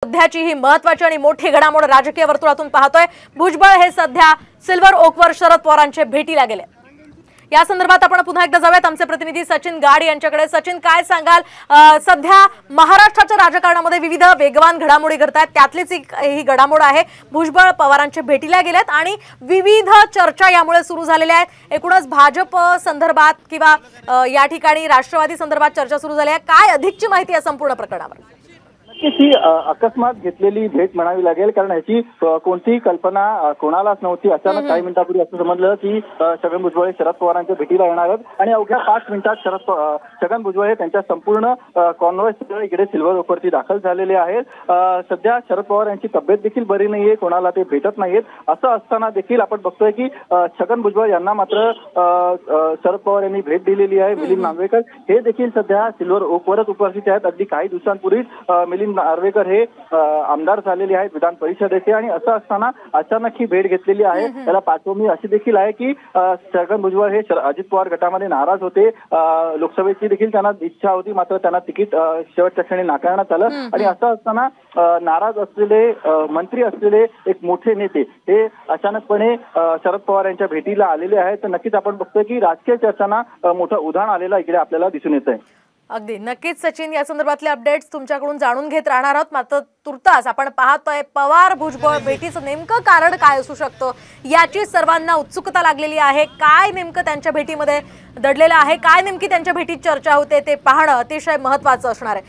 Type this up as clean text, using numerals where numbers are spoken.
सध्याची ही महत्त्वाची आणि मोठी घडामोड राजकीय वर्तुळातून पाहतोय। भुजबळ हे सध्या सिल्वर ओकवर शरद पवारांच्या भेटीला गेले। या संदर्भात आपण पुन्हा एकदा जाऊयात आमचे प्रतिनिधी सचिन गाड यांच्याकडे। सचिन, काय सांगाल, सध्या महाराष्ट्राच्या राजकारणामध्ये विविध वेगवान घडामोडी घडतात, त्यातलीच ही घडामोड आहे भुजबळ पवारांच्या भेटीला गेलेत आणि विविध चर्चा यामुळे सुरू झालेल्या आहेत। एकूणच भाजप संदर्भात किंवा या ठिकाणी राष्ट्रवादी संदर्भात चर्चा सुरू झाली आहे। काय अधिकची माहिती या संपूर्ण प्रकरणावर? ही अकस्मात घेतलेली भेट म्हणावी लागेल, कारण याची कोणतीही कल्पना कोणालाच नव्हती। अचानक काही मिनिटांपूर्वी असं समजलं की छगन भुजबळ शरद पवारांच्या भेटीला येणार आहेत आणि अवघ्या 5 मिनिटात छगन भुजबळ त्यांच्या संपूर्ण कॉन्व्हॉय इकडे सिल्वर ओकवरती दाखल झालेले आहेत। सध्या शरद पवार यांची तब्येत देखील बरी नाहीये, कोणाला ते भेटत नाहीत। असं असताना देखील आपण बघतोय की छगन भुजबळ यांना मात्र शरद पवार यांनी भेट दिलेली आहे। मिलिंद नार्वेकर हे देखील सध्या सिल्वर ओकवरच उपस्थित आहेत। अगदी काही दिवसांपूर्वीच मिलिंद नार्वेकर हे आमदार झालेले आहेत विधान परिषदेचे, आणि असं असताना अचानक ही भेट घेतलेली आहे। त्याला पार्श्वभूमी अशी देखील आहे की छगन भुजबळ हे अजित पवार गटामध्ये नाराज होते। लोकसभेची देखील त्यांना इच्छा होती, मात्र त्यांना तिकीट शेवटच्या क्षणी नाकारण्यात आलं। आणि असं असताना नाराज असलेले मंत्री असलेले एक मोठे नेते हे अचानकपणे शरद पवार यांच्या भेटीला आलेले आहेत। तर नक्कीच आपण बघतोय की राजकीय चर्चांना मोठं उधाण आलेलं इकडे आपल्याला दिसून येत आहे। अगदी नक्कीच सचिन, या संदर्भातले अपडेट्स तुमच्याकडून जाणून घेत राहणार आहोत। मात्र तुर्तास आपण पाहतोय पवार भुजबळ भेटीचं नेमकं कारण काय असू शकतं याची सर्वांना उत्सुकता लागलेली आहे। काय नेमकं त्यांच्या भेटीमध्ये दडलेलं आहे, काय नेमकी त्यांच्या भेटीत चर्चा होते ते पाहणं अतिशय महत्त्वाचं असणार आहे।